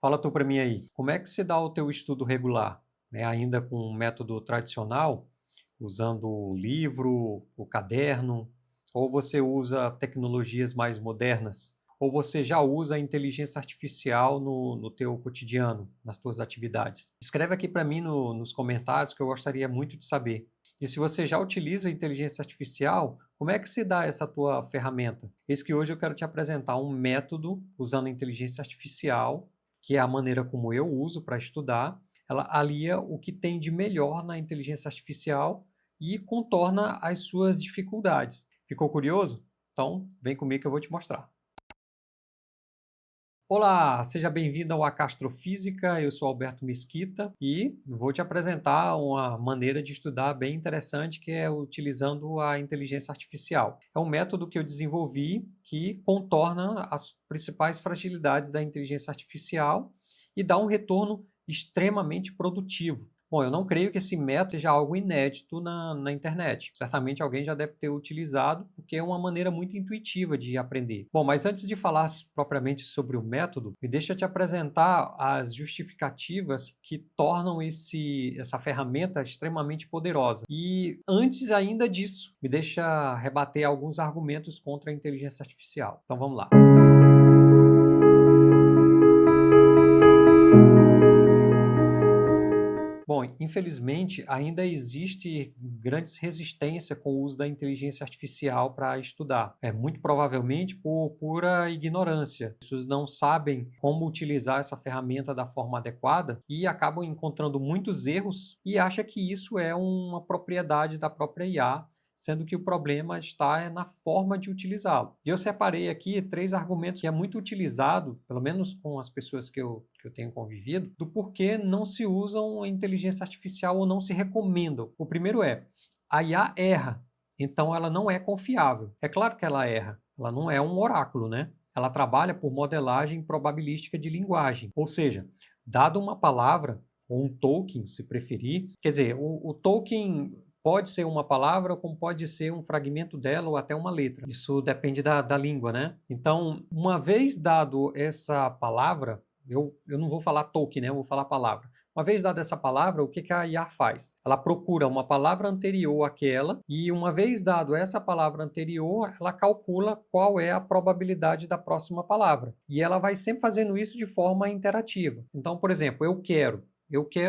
Fala tu para mim aí, como é que se dá o teu estudo regular? Né, ainda com o método tradicional, usando o livro, o caderno, ou você usa tecnologias mais modernas? Ou você já usa a inteligência artificial no teu cotidiano, nas tuas atividades? Escreve aqui para mim nos comentários que eu gostaria muito de saber. E se você já utiliza a inteligência artificial, como é que se dá essa tua ferramenta? Eis que hoje eu quero te apresentar um método usando a inteligência artificial, que é a maneira como eu uso para estudar. Ela alia o que tem de melhor na inteligência artificial e contorna as suas dificuldades. Ficou curioso? Então, vem comigo que eu vou te mostrar. Olá, seja bem-vindo ao Acastrofísica. Eu sou Alberto Mesquita e vou te apresentar uma maneira de estudar bem interessante, que é utilizando a inteligência artificial. É um método que eu desenvolvi que contorna as principais fragilidades da inteligência artificial e dá um retorno extremamente produtivo. Bom, eu não creio que esse método seja algo inédito na internet. Certamente alguém já deve ter utilizado, porque é uma maneira muito intuitiva de aprender. Bom, mas antes de falar propriamente sobre o método, me deixa te apresentar as justificativas que tornam essa ferramenta extremamente poderosa. E antes ainda disso, me deixa rebater alguns argumentos contra a inteligência artificial. Então vamos lá. Bom, infelizmente, ainda existe grande resistência com o uso da inteligência artificial para estudar. É muito provavelmente por pura ignorância. As pessoas não sabem como utilizar essa ferramenta da forma adequada e acabam encontrando muitos erros e acham que isso é uma propriedade da própria IA, sendo que o problema está na forma de utilizá-lo. E eu separei aqui 3 argumentos que é muito utilizado, pelo menos com as pessoas que eu tenho convivido, do porquê não se usam a inteligência artificial ou não se recomendam. O primeiro é, a IA erra, então ela não é confiável. É claro que ela erra, ela não é um oráculo, né? Ela trabalha por modelagem probabilística de linguagem, ou seja, dado uma palavra, ou um token, se preferir, quer dizer, o token pode ser uma palavra, como pode ser um fragmento dela ou até uma letra. Isso depende da língua, né? Então, uma vez dado essa palavra, eu não vou falar token, né? Eu vou falar palavra. Uma vez dada essa palavra, o que a IA faz? Ela procura uma palavra anterior àquela e uma vez dado essa palavra anterior, ela calcula qual é a probabilidade da próxima palavra. E ela vai sempre fazendo isso de forma interativa. Então, por exemplo, eu quero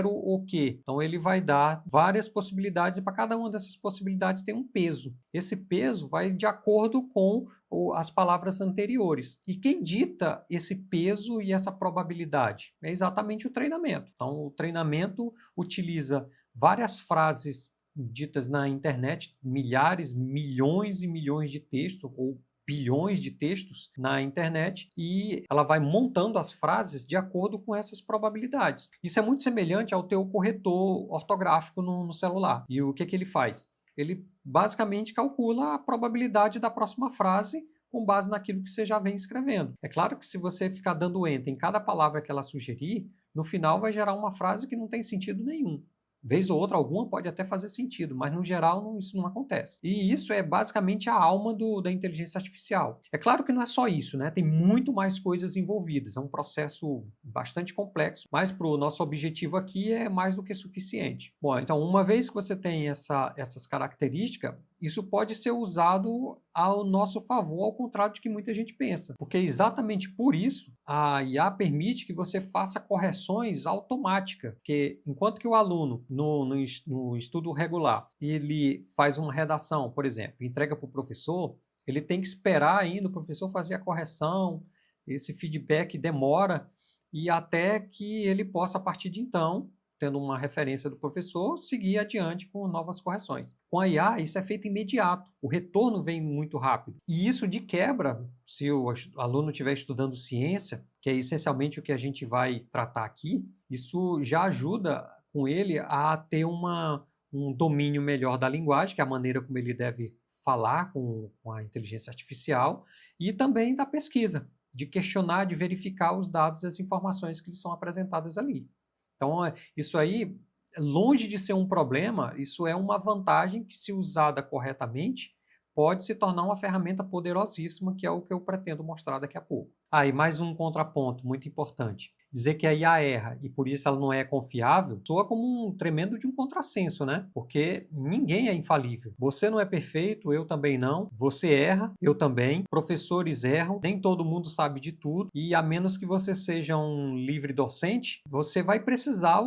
o quê? Então ele vai dar várias possibilidades e para cada uma dessas possibilidades tem um peso. Esse peso vai de acordo com as palavras anteriores. E quem dita esse peso e essa probabilidade? É exatamente o treinamento. Então o treinamento utiliza várias frases ditas na internet, milhares, milhões e milhões de textos ou bilhões de textos na internet e ela vai montando as frases de acordo com essas probabilidades. Isso é muito semelhante ao teu corretor ortográfico no celular. E o que ele faz? Ele basicamente calcula a probabilidade da próxima frase com base naquilo que você já vem escrevendo. É claro que se você ficar dando enter em cada palavra que ela sugerir, no final vai gerar uma frase que não tem sentido nenhum. Vez ou outra, alguma pode até fazer sentido, mas no geral isso não acontece. E isso é basicamente a alma da inteligência artificial. É claro que não é só isso, né? Tem muito mais coisas envolvidas. É um processo bastante complexo, mas para o nosso objetivo aqui é mais do que suficiente. Bom, então uma vez que você tem essas características, isso pode ser usado ao nosso favor, ao contrário de que muita gente pensa. Porque exatamente por isso a IA permite que você faça correções automáticas. Porque enquanto que o aluno, no estudo regular, ele faz uma redação, por exemplo, entrega para o professor, ele tem que esperar ainda o professor fazer a correção, esse feedback demora, e até que ele possa, a partir de então, tendo uma referência do professor, seguir adiante com novas correções. Com a IA, isso é feito imediato, o retorno vem muito rápido. E isso de quebra, se o aluno estiver estudando ciência, que é essencialmente o que a gente vai tratar aqui, isso já ajuda com ele a ter um domínio melhor da linguagem, que é a maneira como ele deve falar com a inteligência artificial, e também da pesquisa, de questionar, de verificar os dados e as informações que lhe são apresentadas ali. Então, isso aí, longe de ser um problema, isso é uma vantagem que, se usada corretamente, pode se tornar uma ferramenta poderosíssima, que é o que eu pretendo mostrar daqui a pouco. E mais um contraponto muito importante. dizer que a IA erra e por isso ela não é confiável, soa como um tremendo de um contrassenso, né? Porque ninguém é infalível. Você não é perfeito, eu também não. Você erra, eu também. Professores erram, nem todo mundo sabe de tudo. E a menos que você seja um livre docente, você vai precisar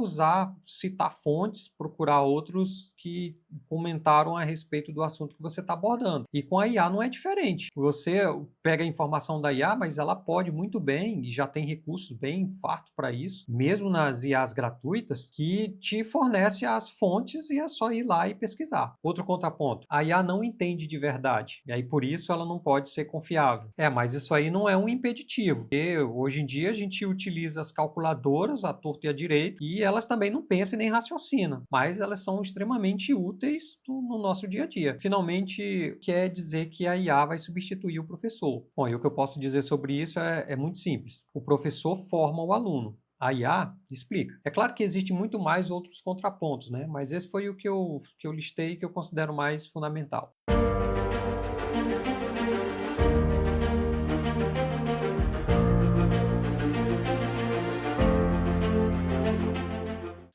citar fontes, procurar outros que comentaram a respeito do assunto que você está abordando. E com a IA não é diferente. Você pega a informação da IA, mas ela pode muito bem, e já tem recursos bem fartos para isso, mesmo nas IAs gratuitas, que te fornece as fontes e é só ir lá e pesquisar. Outro contraponto, a IA não entende de verdade, e aí por isso ela não pode ser confiável. Mas isso aí não é um impeditivo, porque hoje em dia a gente utiliza as calculadoras à torto e à direito, e elas também não pensam nem raciocinam, mas elas são extremamente úteis no nosso dia a dia. Finalmente, quer dizer que a IA vai substituir o professor. Bom, e o que eu posso dizer sobre isso é muito simples. O professor forma o aluno. A IA explica. É claro que existe muito mais outros contrapontos, né? Mas esse foi o que eu listei que eu considero mais fundamental.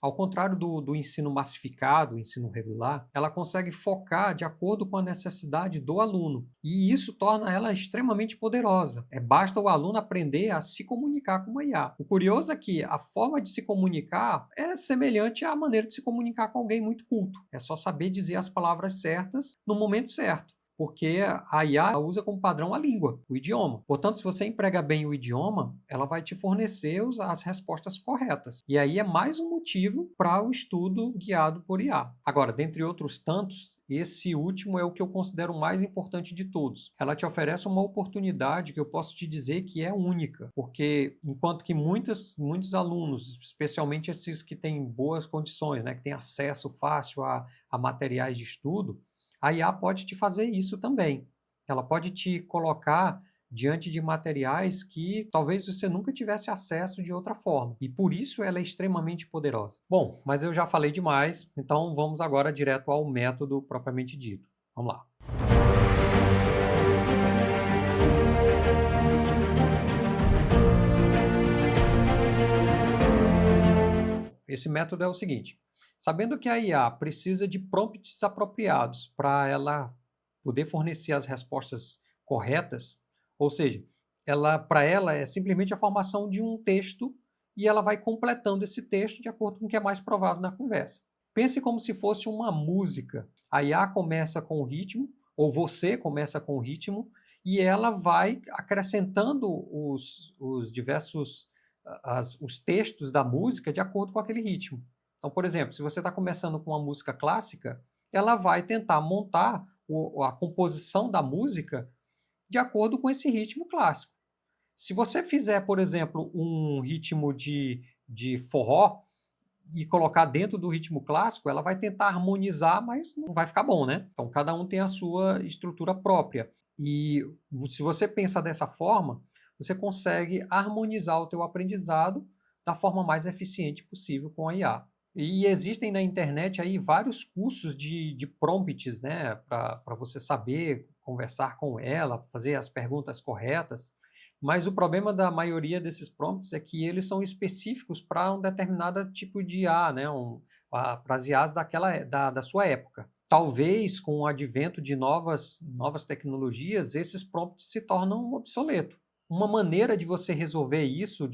Ao contrário do ensino massificado, o ensino regular, ela consegue focar de acordo com a necessidade do aluno. E isso torna ela extremamente poderosa. Basta o aluno aprender a se comunicar com uma IA. O curioso é que a forma de se comunicar é semelhante à maneira de se comunicar com alguém muito culto. É só saber dizer as palavras certas no momento certo, porque a IA usa como padrão a língua, o idioma. Portanto, se você emprega bem o idioma, ela vai te fornecer as respostas corretas. E aí é mais um motivo para o estudo guiado por IA. Agora, dentre outros tantos, esse último é o que eu considero o mais importante de todos. Ela te oferece uma oportunidade que eu posso te dizer que é única, porque enquanto que muitos alunos, especialmente esses que têm boas condições, né, que têm acesso fácil a materiais de estudo, a IA pode te fazer isso também. Ela pode te colocar diante de materiais que talvez você nunca tivesse acesso de outra forma. E por isso ela é extremamente poderosa. Bom, mas eu já falei demais, então vamos agora direto ao método propriamente dito. Vamos lá. Esse método é o seguinte: sabendo que a IA precisa de prompts apropriados para ela poder fornecer as respostas corretas, ou seja, para ela é simplesmente a formação de um texto e ela vai completando esse texto de acordo com o que é mais provável na conversa. Pense como se fosse uma música. A IA começa com o ritmo, ou você começa com o ritmo, e ela vai acrescentando os diversos os textos da música de acordo com aquele ritmo. Então, por exemplo, se você está começando com uma música clássica, ela vai tentar montar a composição da música de acordo com esse ritmo clássico. Se você fizer, por exemplo, um ritmo de forró e colocar dentro do ritmo clássico, ela vai tentar harmonizar, mas não vai ficar bom, né? Então, cada um tem a sua estrutura própria. E se você pensa dessa forma, você consegue harmonizar o teu aprendizado da forma mais eficiente possível com a IA. E existem na internet aí vários cursos de prompts, né, para você saber conversar com ela, fazer as perguntas corretas. Mas o problema da maioria desses prompts é que eles são específicos para um determinado tipo de IA, né, para as IAs da sua época. Talvez com o advento de novas tecnologias, esses prompts se tornam obsoletos. Uma maneira de você resolver isso,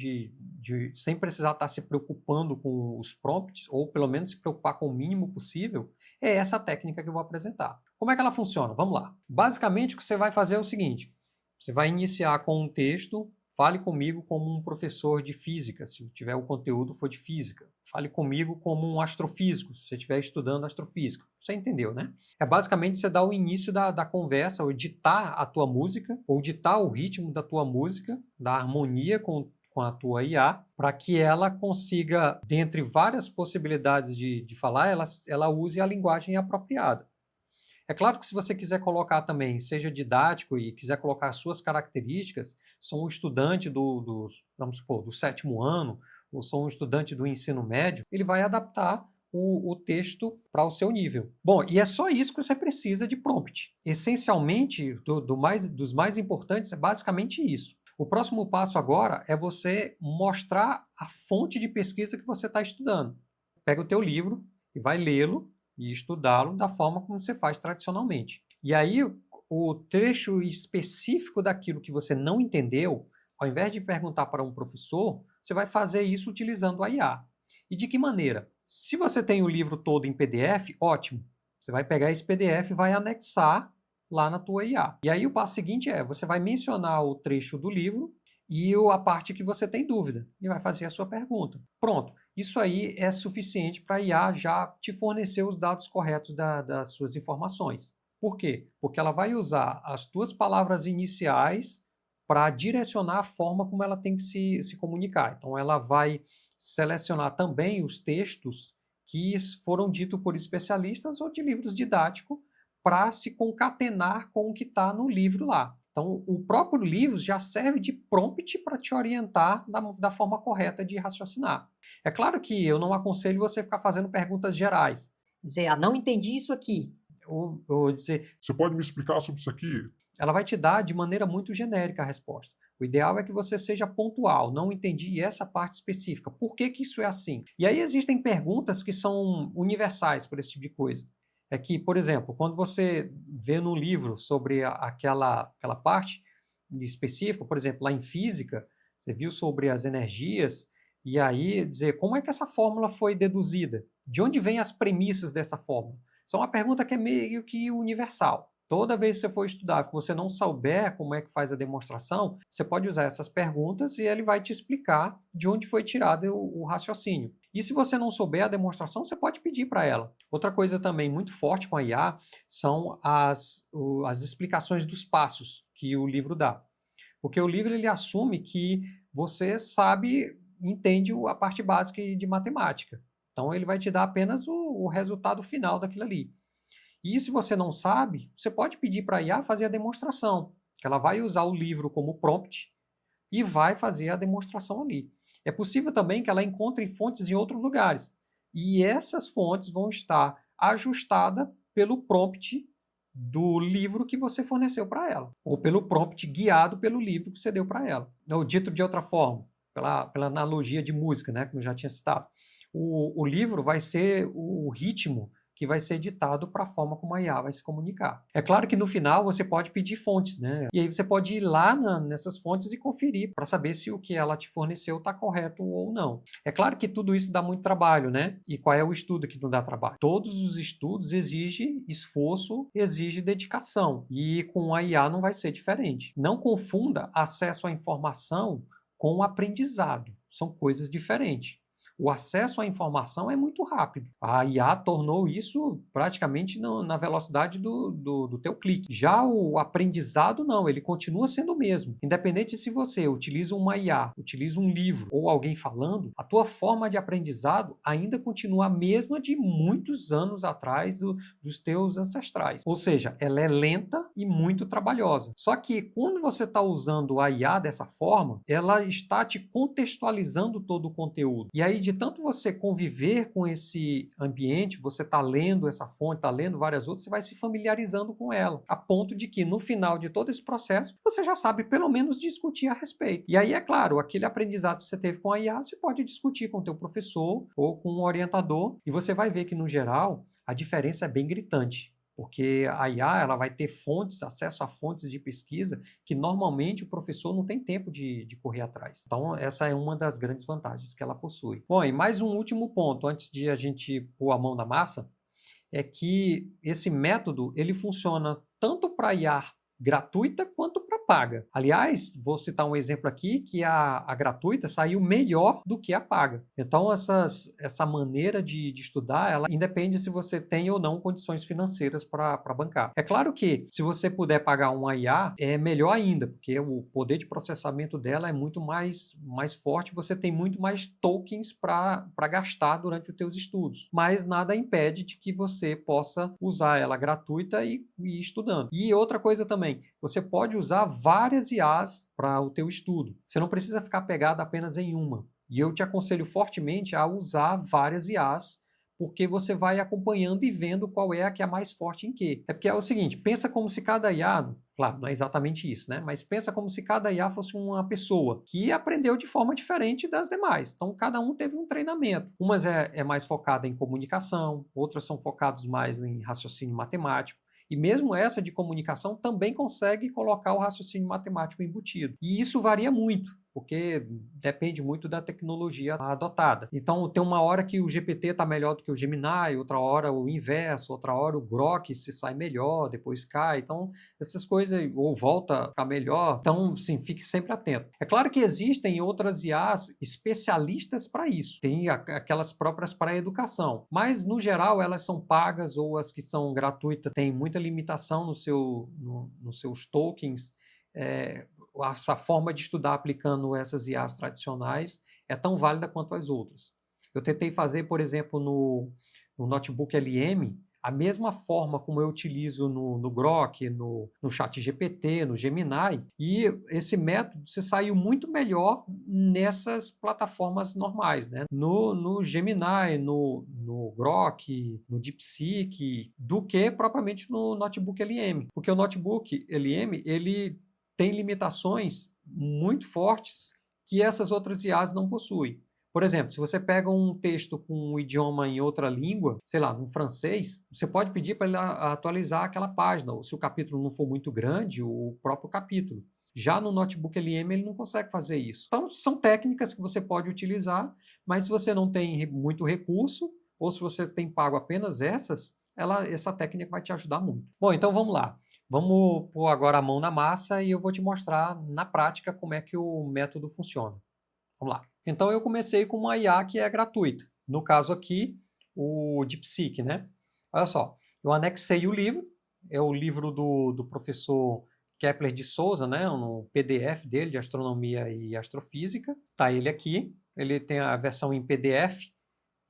sem precisar estar se preocupando com os prompts, ou pelo menos se preocupar com o mínimo possível, é essa técnica que eu vou apresentar. Como é que ela funciona? Vamos lá. Basicamente, o que você vai fazer é o seguinte: você vai iniciar com um texto. Fale comigo como um professor de física, se tiver o conteúdo for de física. Fale comigo como um astrofísico, se você estiver estudando astrofísica. Você entendeu, né? Basicamente você dá o início da conversa, ou ditar a tua música, ou ditar o ritmo da tua música, da harmonia com a tua IA, para que ela consiga, dentre várias possibilidades de falar, ela use a linguagem apropriada. É claro que se você quiser colocar também, seja didático e quiser colocar as suas características, sou um estudante vamos supor, do 7º ano, ou sou um estudante do ensino médio, ele vai adaptar o texto para o seu nível. Bom, e é só isso que você precisa de prompt. Essencialmente, dos mais importantes, é basicamente isso. O próximo passo agora é você mostrar a fonte de pesquisa que você está estudando. Pega o teu livro e vai lê-lo e estudá-lo da forma como você faz tradicionalmente. E aí, o trecho específico daquilo que você não entendeu, ao invés de perguntar para um professor, você vai fazer isso utilizando a IA. E de que maneira? Se você tem o livro todo em PDF, ótimo. Você vai pegar esse PDF e vai anexar lá na tua IA. E aí o passo seguinte é, você vai mencionar o trecho do livro e a parte que você tem dúvida e vai fazer a sua pergunta. Pronto, isso aí é suficiente para a IA já te fornecer os dados corretos das suas informações. Por quê? Porque ela vai usar as tuas palavras iniciais para direcionar a forma como ela tem que se comunicar. Então, ela vai selecionar também os textos que foram ditos por especialistas ou de livros didáticos para se concatenar com o que está no livro lá. Então, o próprio livro já serve de prompt para te orientar da forma correta de raciocinar. É claro que eu não aconselho você ficar fazendo perguntas gerais. Dizer, não entendi isso aqui. Ou dizer, Você pode me explicar sobre isso aqui? ela vai te dar de maneira muito genérica a resposta. O ideal é que você seja pontual. Não entendi essa parte específica. Por que que isso é assim? E aí existem perguntas que são universais para esse tipo de coisa. É que, por exemplo, quando você vê num livro sobre aquela parte específica, por exemplo, lá em física, você viu sobre as energias, e aí dizer como é que essa fórmula foi deduzida? De onde vêm as premissas dessa fórmula? Isso é uma pergunta que é meio que universal. Toda vez que você for estudar, que você não souber como é que faz a demonstração, você pode usar essas perguntas e ele vai te explicar de onde foi tirado o raciocínio. E se você não souber a demonstração, você pode pedir para ela. Outra coisa também muito forte com a IA são as explicações dos passos que o livro dá. Porque o livro ele assume que você sabe, entende a parte básica de matemática. Então ele vai te dar apenas o resultado final daquilo ali. E se você não sabe, você pode pedir para a IA fazer a demonstração, que ela vai usar o livro como prompt e vai fazer a demonstração ali. É possível também que ela encontre fontes em outros lugares. E essas fontes vão estar ajustadas pelo prompt do livro que você forneceu para ela, ou pelo prompt guiado pelo livro que você deu para ela. Ou dito de outra forma, pela analogia de música, né, como eu já tinha citado. O livro vai ser o ritmo que vai ser ditado para a forma como a IA vai se comunicar. É claro que no final você pode pedir fontes, né? E aí você pode ir lá nessas fontes e conferir para saber se o que ela te forneceu está correto ou não. É claro que tudo isso dá muito trabalho, né? E qual é o estudo que não dá trabalho? Todos os estudos exigem esforço, exigem dedicação. E com a IA não vai ser diferente. Não confunda acesso à informação com aprendizado. São coisas diferentes. O acesso à informação é muito rápido. A IA tornou isso praticamente na velocidade do teu clique. Já o aprendizado, não, ele continua sendo o mesmo. Independente se você utiliza uma IA, utiliza um livro ou alguém falando, a tua forma de aprendizado ainda continua a mesma de muitos anos atrás dos teus ancestrais. Ou seja, ela é lenta e muito trabalhosa. Só que quando você está usando a IA dessa forma, ela está te contextualizando todo o conteúdo. E aí, de tanto você conviver com esse ambiente, você está lendo essa fonte, está lendo várias outras, você vai se familiarizando com ela, a ponto de que no final de todo esse processo, você já sabe pelo menos discutir a respeito. E aí, é claro, aquele aprendizado que você teve com a IA, você pode discutir com o teu professor ou com um orientador, e você vai ver que, no geral, a diferença é bem gritante. Porque a IA ela vai ter fontes, acesso a fontes de pesquisa que normalmente o professor não tem tempo de correr atrás. Então, essa é uma das grandes vantagens que ela possui. Bom, e mais um último ponto, antes de a gente pôr a mão na massa, é que esse método ele funciona tanto para IA gratuita quanto para paga. Aliás, vou citar um exemplo aqui que a gratuita saiu melhor do que a paga. Então, essa maneira de estudar, ela independe se você tem ou não condições financeiras para bancar. É claro que se você puder pagar uma IA, é melhor ainda, porque o poder de processamento dela é muito mais forte, você tem muito mais tokens para gastar durante os teus estudos. Mas nada impede de que você possa usar ela gratuita e ir estudando. E outra coisa também, você pode usar várias IAs para o teu estudo. Você não precisa ficar pegado apenas em uma. E eu te aconselho fortemente a usar várias IAs, porque você vai acompanhando e vendo qual é a que é mais forte em quê. É porque é o seguinte, pensa como se cada IA, claro, não é exatamente isso, né? Mas pensa como se cada IA fosse uma pessoa que aprendeu de forma diferente das demais. Então, cada um teve um treinamento. Umas é mais focada em comunicação, outras são focadas mais em raciocínio matemático. E mesmo essa de comunicação também consegue colocar o raciocínio matemático embutido. E isso varia muito, porque depende muito da tecnologia adotada. Então, tem uma hora que o GPT está melhor do que o Gemini, outra hora o inverso, outra hora o Grok se sai melhor, depois cai. Então, essas coisas, ou volta a ficar melhor. Então, sim, fique sempre atento. É claro que existem outras IAs especialistas para isso. Tem aquelas próprias para a educação. Mas, no geral, elas são pagas ou as que são gratuitas têm muita limitação nos seus tokens. Essa forma de estudar aplicando essas IAs tradicionais é tão válida quanto as outras. Eu tentei fazer, por exemplo, no Notebook LM, a mesma forma como eu utilizo no Grok, no ChatGPT, no Gemini, e esse método se saiu muito melhor nessas plataformas normais, né? No Gemini, no Grok, no DeepSeek, do que propriamente no Notebook LM. Porque o Notebook LM, ele tem limitações muito fortes que essas outras IAs não possuem. Por exemplo, se você pega um texto com um idioma em outra língua, sei lá, no francês, você pode pedir para ele atualizar aquela página, ou se o capítulo não for muito grande, o próprio capítulo. Já no Notebook LM ele não consegue fazer isso. Então, são técnicas que você pode utilizar, mas se você não tem muito recurso, ou se você tem pago apenas essa técnica vai te ajudar muito. Bom, então vamos lá. Vamos pôr agora a mão na massa e eu vou te mostrar na prática como é que o método funciona. Vamos lá. Então, eu comecei com uma IA que é gratuita. No caso aqui, o DeepSeek, né? Olha só, eu anexei o livro, é o livro do professor Kepler de Souza, né? Um PDF dele de astronomia e astrofísica. Tá ele aqui, ele tem a versão em PDF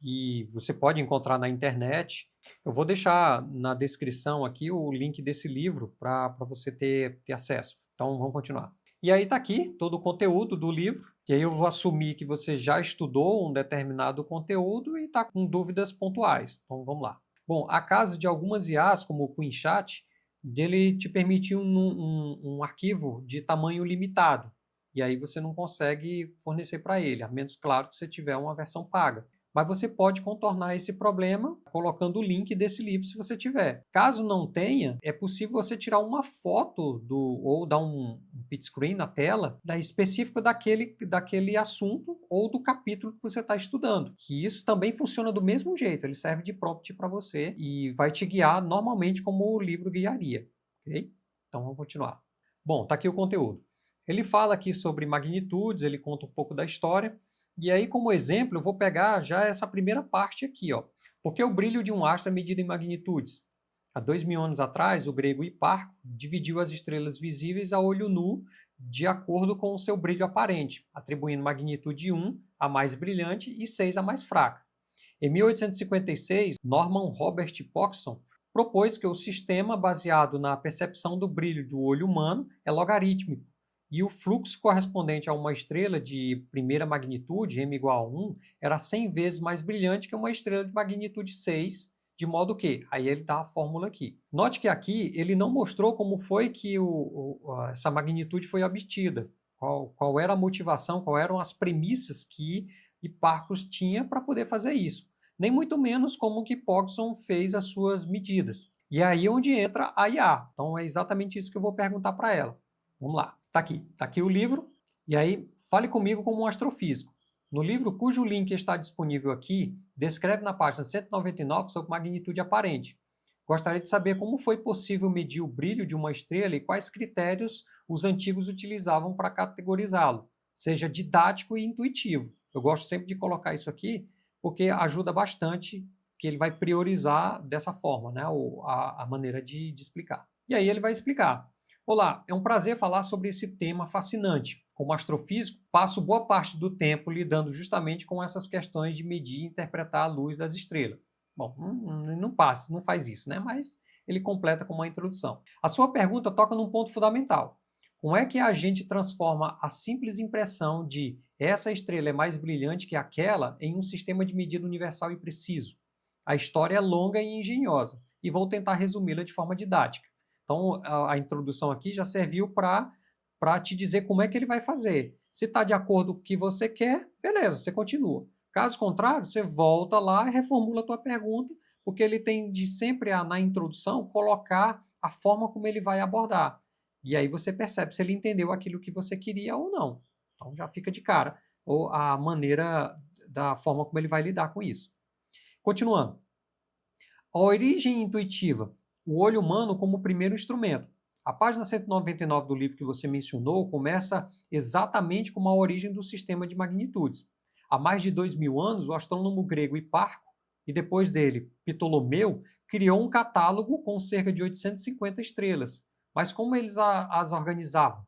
e você pode encontrar na internet. Eu vou deixar na descrição aqui o link desse livro para você ter acesso. Então, vamos continuar. E aí está aqui todo o conteúdo do livro, e aí eu vou assumir que você já estudou um determinado conteúdo e está com dúvidas pontuais. Então, vamos lá. Bom, há casos de algumas IAs, como o QueenChat, dele te permitir um arquivo de tamanho limitado, e aí você não consegue fornecer para ele, a menos, claro, que você tiver uma versão paga. Mas você pode contornar esse problema colocando o link desse livro se você tiver. Caso não tenha, é possível você tirar uma foto ou dar um split screen na tela específico daquele assunto ou do capítulo que você está estudando. Que isso também funciona do mesmo jeito, ele serve de prompt para você e vai te guiar normalmente como o livro guiaria. Ok? Então vamos continuar. Bom, está aqui o conteúdo. Ele fala aqui sobre magnitudes, ele conta um pouco da história. E aí, como exemplo, eu vou pegar já essa primeira parte aqui, ó. Porque o brilho de um astro é medido em magnitudes. Há 2.000 anos atrás, o grego Hiparco dividiu as estrelas visíveis a olho nu de acordo com o seu brilho aparente, atribuindo magnitude 1 a mais brilhante e 6 a mais fraca. Em 1856, Norman Robert Pogson propôs que o sistema baseado na percepção do brilho do olho humano é logarítmico, e o fluxo correspondente a uma estrela de primeira magnitude, m igual a 1, era 100 vezes mais brilhante que uma estrela de magnitude 6, de modo que, aí ele dá a fórmula aqui. Note que aqui ele não mostrou como foi que essa magnitude foi obtida, qual era a motivação, quais eram as premissas que Hipparcos tinha para poder fazer isso. Nem muito menos como que Pogson fez as suas medidas. E aí é onde entra a IA. Então é exatamente isso que eu vou perguntar para ela. Vamos lá. Está aqui o livro, e aí fale comigo como um astrofísico. No livro, cujo link está disponível aqui, descreve na página 199 sobre magnitude aparente. Gostaria de saber como foi possível medir o brilho de uma estrela e quais critérios os antigos utilizavam para categorizá-lo. Seja didático e intuitivo. Eu gosto sempre de colocar isso aqui, porque ajuda bastante, que ele vai priorizar dessa forma, né, a maneira de explicar. E aí ele vai explicar. Olá, é um prazer falar sobre esse tema fascinante. Como astrofísico, passo boa parte do tempo lidando justamente com essas questões de medir e interpretar a luz das estrelas. Bom, não faz isso, né? Mas ele completa com uma introdução. A sua pergunta toca num ponto fundamental. Como é que a gente transforma a simples impressão de essa estrela é mais brilhante que aquela em um sistema de medida universal e preciso? A história é longa e engenhosa, e vou tentar resumi-la de forma didática. Então, a introdução aqui já serviu para te dizer como é que ele vai fazer. Se está de acordo com o que você quer, beleza, você continua. Caso contrário, você volta lá e reformula a tua pergunta, porque ele tem de sempre, na introdução, colocar a forma como ele vai abordar. E aí você percebe se ele entendeu aquilo que você queria ou não. Então já fica de cara, ou a maneira da forma como ele vai lidar com isso. Continuando. A origem intuitiva, o olho humano como primeiro instrumento. A página 199 do livro que você mencionou começa exatamente com a origem do sistema de magnitudes. Há mais de 2000 anos, o astrônomo grego Hiparco, e depois dele, Ptolomeu, criou um catálogo com cerca de 850 estrelas. Mas como eles as organizavam?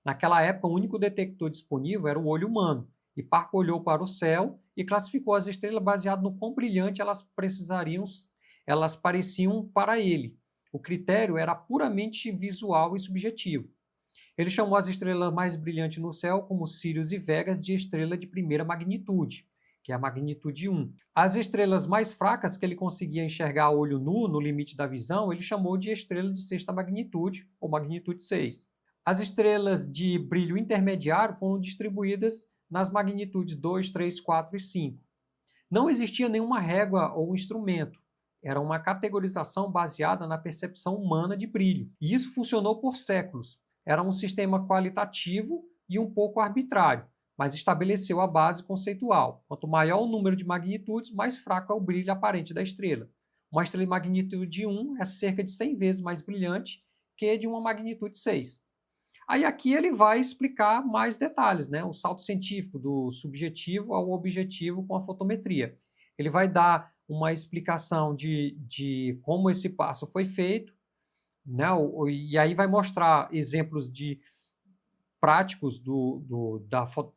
Naquela época, o único detector disponível era o olho humano. Hiparco olhou para o céu e classificou as estrelas baseado no quão brilhante elas pareciam para ele. O critério era puramente visual e subjetivo. Ele chamou as estrelas mais brilhantes no céu, como Sirius e Vegas, de estrela de primeira magnitude, que é a magnitude 1. As estrelas mais fracas que ele conseguia enxergar a olho nu, no limite da visão, ele chamou de estrela de sexta magnitude, ou magnitude 6. As estrelas de brilho intermediário foram distribuídas nas magnitudes 2, 3, 4 e 5. Não existia nenhuma régua ou instrumento. Era uma categorização baseada na percepção humana de brilho. E isso funcionou por séculos. Era um sistema qualitativo e um pouco arbitrário, mas estabeleceu a base conceitual. Quanto maior o número de magnitudes, mais fraco é o brilho aparente da estrela. Uma estrela de magnitude 1 é cerca de 100 vezes mais brilhante que de uma magnitude 6. Aí aqui ele vai explicar mais detalhes, né? O salto científico do subjetivo ao objetivo com a fotometria. Ele vai dar uma explicação de como esse passo foi feito, né? E aí vai mostrar exemplos de práticos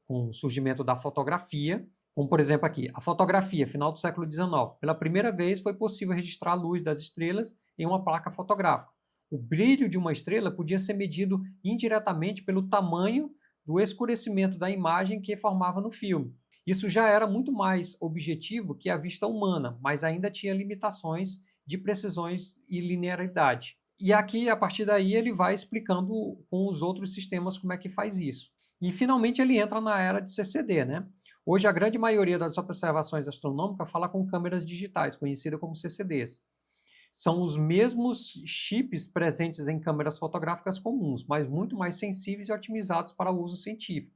com o surgimento da fotografia, como por exemplo aqui, a fotografia, final do século XIX. Pela primeira vez foi possível registrar a luz das estrelas em uma placa fotográfica. O brilho de uma estrela podia ser medido indiretamente pelo tamanho do escurecimento da imagem que formava no filme. Isso já era muito mais objetivo que a vista humana, mas ainda tinha limitações de precisões e linearidade. E aqui, a partir daí, ele vai explicando com os outros sistemas como é que faz isso. E, finalmente, ele entra na era de CCD, né? Hoje, a grande maioria das observações astronômicas fala com câmeras digitais, conhecidas como CCDs. São os mesmos chips presentes em câmeras fotográficas comuns, mas muito mais sensíveis e otimizados para o uso científico.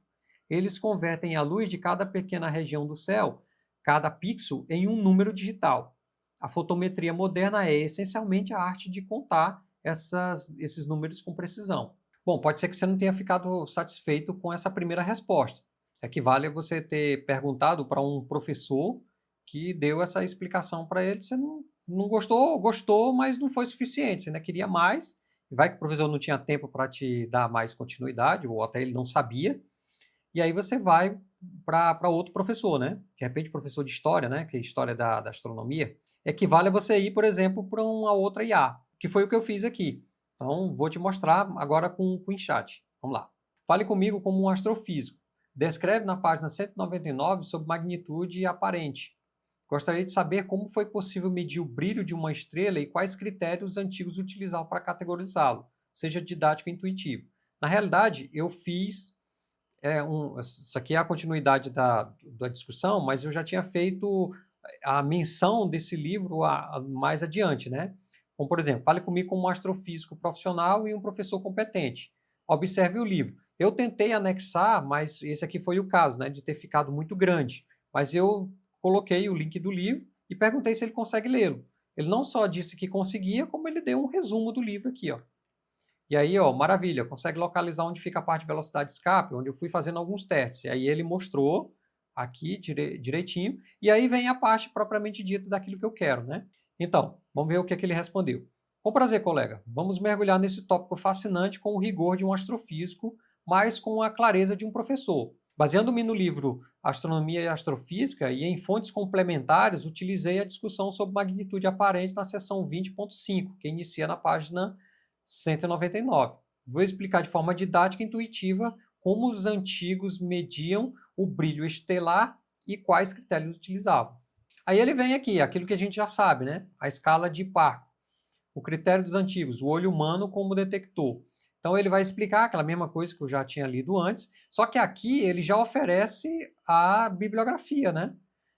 Eles convertem a luz de cada pequena região do céu, cada pixel, em um número digital. A fotometria moderna é essencialmente a arte de contar esses números com precisão. Bom, pode ser que você não tenha ficado satisfeito com essa primeira resposta. Equivale a você ter perguntado para um professor que deu essa explicação para ele, você não gostou, mas não foi suficiente, você ainda queria mais, vai que o professor não tinha tempo para te dar mais continuidade, ou até ele não sabia, e aí você vai para outro professor, né? De repente, professor de história, né? Que é história da astronomia, equivale a você ir, por exemplo, para uma outra IA, que foi o que eu fiz aqui. Então, vou te mostrar agora com o InChat. Vamos lá. Fale comigo como um astrofísico. Descreve na página 199 sobre magnitude aparente. Gostaria de saber como foi possível medir o brilho de uma estrela e quais critérios antigos utilizavam para categorizá-lo, seja didático ou intuitivo. Na realidade, eu fiz isso aqui é a continuidade da discussão, mas eu já tinha feito a menção desse livro mais adiante, né? Como, por exemplo, fale comigo como um astrofísico profissional e um professor competente. Observe o livro. Eu tentei anexar, mas esse aqui foi o caso, né, de ter ficado muito grande. Mas eu coloquei o link do livro e perguntei se ele consegue lê-lo. Ele não só disse que conseguia, como ele deu um resumo do livro aqui, ó. E aí, ó, maravilha, consegue localizar onde fica a parte de velocidade de escape, onde eu fui fazendo alguns testes. E aí ele mostrou aqui direitinho, e aí vem a parte propriamente dita daquilo que eu quero, né? Então, vamos ver o que é que ele respondeu. Com prazer, colega. Vamos mergulhar nesse tópico fascinante com o rigor de um astrofísico, mas com a clareza de um professor. Baseando-me no livro Astronomia e Astrofísica e em fontes complementares, utilizei a discussão sobre magnitude aparente na seção 20.5, que inicia na página 199. Vou explicar de forma didática e intuitiva como os antigos mediam o brilho estelar e quais critérios utilizavam. Aí ele vem aqui, aquilo que a gente já sabe, né? A escala de Parco, o critério dos antigos, o olho humano como detector. Então ele vai explicar aquela mesma coisa que eu já tinha lido antes, só que aqui ele já oferece a bibliografia, né?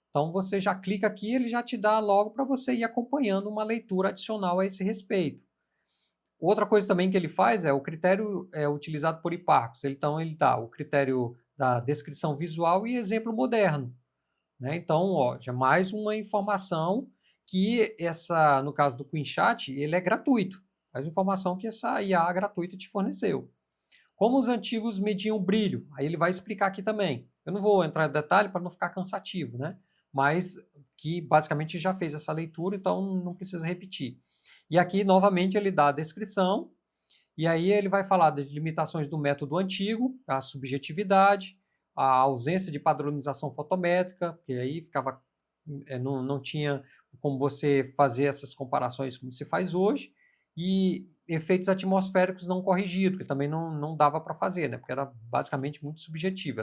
Então você já clica aqui, ele já te dá logo para você ir acompanhando uma leitura adicional a esse respeito. Outra coisa também que ele faz é o critério utilizado por Hipparcos. Então ele dá o critério da descrição visual e exemplo moderno, né? Então, ó, já mais uma informação que essa, no caso do QueenChat, ele é gratuito. Mais informação que essa IA gratuita te forneceu. Como os antigos mediam o brilho, aí ele vai explicar aqui também. Eu não vou entrar em detalhe para não ficar cansativo, né? Mas que basicamente já fez essa leitura, então não precisa repetir. E aqui, novamente, ele dá a descrição, e aí ele vai falar das limitações do método antigo, a subjetividade, a ausência de padronização fotométrica, porque aí ficava, não tinha como você fazer essas comparações como se faz hoje, e efeitos atmosféricos não corrigidos, que também não dava para fazer, né? Porque era basicamente muito subjetivo,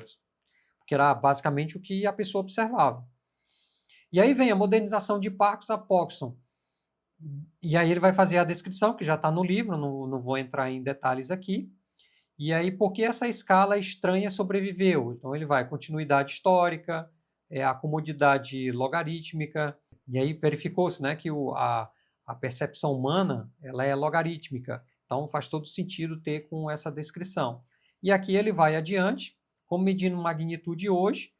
porque era basicamente o que a pessoa observava. E aí vem a modernização de Parkes a Pogson. E aí ele vai fazer a descrição, que já está no livro, não vou entrar em detalhes aqui. E aí, por que essa escala estranha sobreviveu? Então, ele vai continuidade histórica, a comodidade logarítmica, e aí verificou-se, né, que a percepção humana ela é logarítmica, então faz todo sentido ter com essa descrição. E aqui ele vai adiante, como medindo magnitude hoje,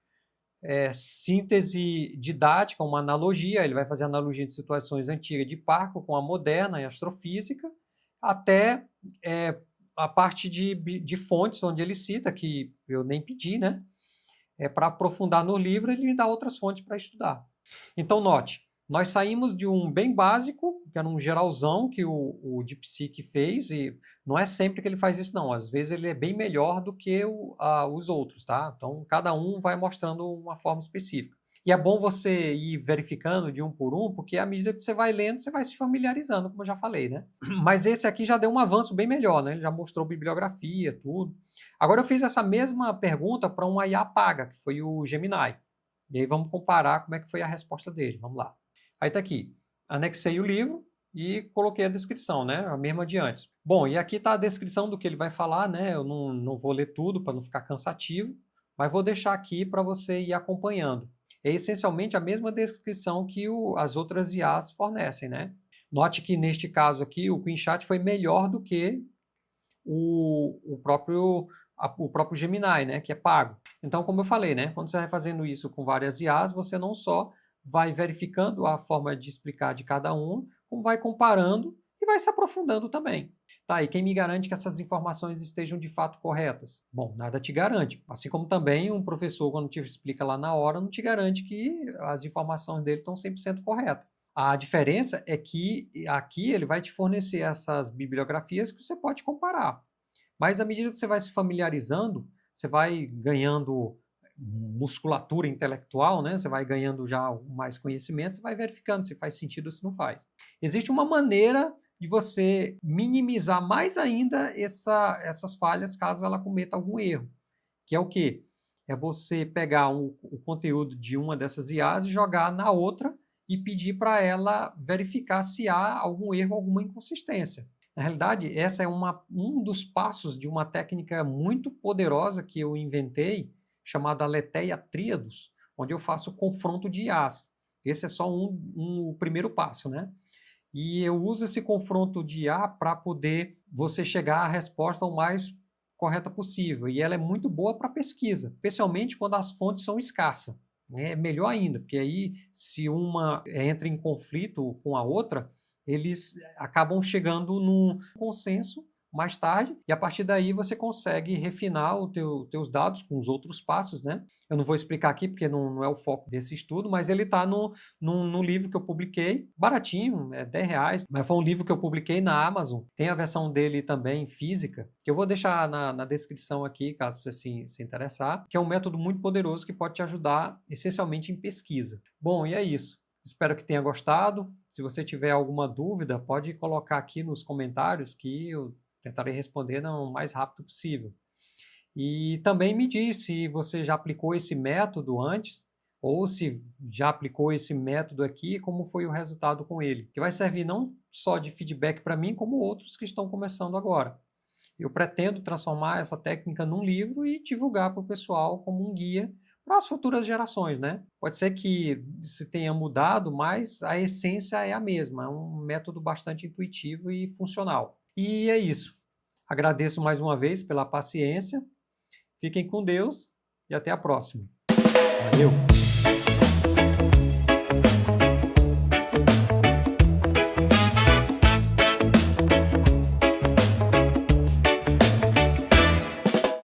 síntese didática, uma analogia, ele vai fazer analogia de situações antigas de Parco com a moderna em astrofísica, até a parte de fontes, onde ele cita, que eu nem pedi, né? Para aprofundar no livro, ele me dá outras fontes para estudar. Então, note, nós saímos de um bem básico, que era um geralzão que o DeepSeek fez, e não é sempre que ele faz isso, não. Às vezes ele é bem melhor do que os outros, tá? Então, cada um vai mostrando uma forma específica. E é bom você ir verificando de um por um, porque à medida que você vai lendo, você vai se familiarizando, como eu já falei, né? Mas esse aqui já deu um avanço bem melhor, né? Ele já mostrou bibliografia, tudo. Agora eu fiz essa mesma pergunta para uma IA paga, que foi o Gemini. E aí vamos comparar como é que foi a resposta dele. Vamos lá. Aí está aqui. Anexei o livro e coloquei a descrição, né? A mesma de antes. Bom, e aqui está a descrição do que ele vai falar, né? Eu não vou ler tudo para não ficar cansativo, mas vou deixar aqui para você ir acompanhando. É essencialmente a mesma descrição que as outras IAs fornecem, né? Note que neste caso aqui o QueenChat foi melhor do que o próprio Gemini, né, que é pago. Então, como eu falei, né, quando você vai fazendo isso com várias IAs, você não só vai verificando a forma de explicar de cada um, como vai comparando e vai se aprofundando também. Tá, e quem me garante que essas informações estejam de fato corretas? Bom, nada te garante. Assim como também um professor, quando te explica lá na hora, não te garante que as informações dele estão 100% corretas. A diferença é que aqui ele vai te fornecer essas bibliografias que você pode comparar. Mas à medida que você vai se familiarizando, você vai ganhando musculatura intelectual, né? Você vai ganhando já mais conhecimento, você vai verificando se faz sentido ou se não faz. Existe uma maneira de você minimizar mais ainda essas falhas caso ela cometa algum erro, que é o quê? É você pegar o conteúdo de uma dessas IAs e jogar na outra e pedir para ela verificar se há algum erro, alguma inconsistência. Na realidade, essa é um dos passos de uma técnica muito poderosa que eu inventei, chamada Aletheia Tríados, onde eu faço confronto de IAs. Esse é só o primeiro passo, né? E eu uso esse confronto de IA para poder você chegar à resposta o mais correta possível. E ela é muito boa para pesquisa, especialmente quando as fontes são escassas. É melhor ainda, porque aí, se uma entra em conflito com a outra, eles acabam chegando num consenso mais tarde, e a partir daí você consegue refinar os teus dados com os outros passos, né? Eu não vou explicar aqui porque não é o foco desse estudo, mas ele está no livro que eu publiquei, baratinho, é R$ 10, mas foi um livro que eu publiquei na Amazon. Tem a versão dele também física, que eu vou deixar na descrição aqui, caso você se interessar, que é um método muito poderoso que pode te ajudar essencialmente em pesquisa. Bom, e é isso. Espero que tenha gostado. Se você tiver alguma dúvida, pode colocar aqui nos comentários que eu tentarei responder o mais rápido possível. E também me diz se você já aplicou esse método antes ou se já aplicou esse método aqui, como foi o resultado com ele, que vai servir não só de feedback para mim, como outros que estão começando agora. Eu pretendo transformar essa técnica num livro e divulgar para o pessoal como um guia para as futuras gerações, né? Pode ser que se tenha mudado, mas a essência é a mesma, é um método bastante intuitivo e funcional. E é isso. Agradeço mais uma vez pela paciência, fiquem com Deus e até a próxima. Valeu!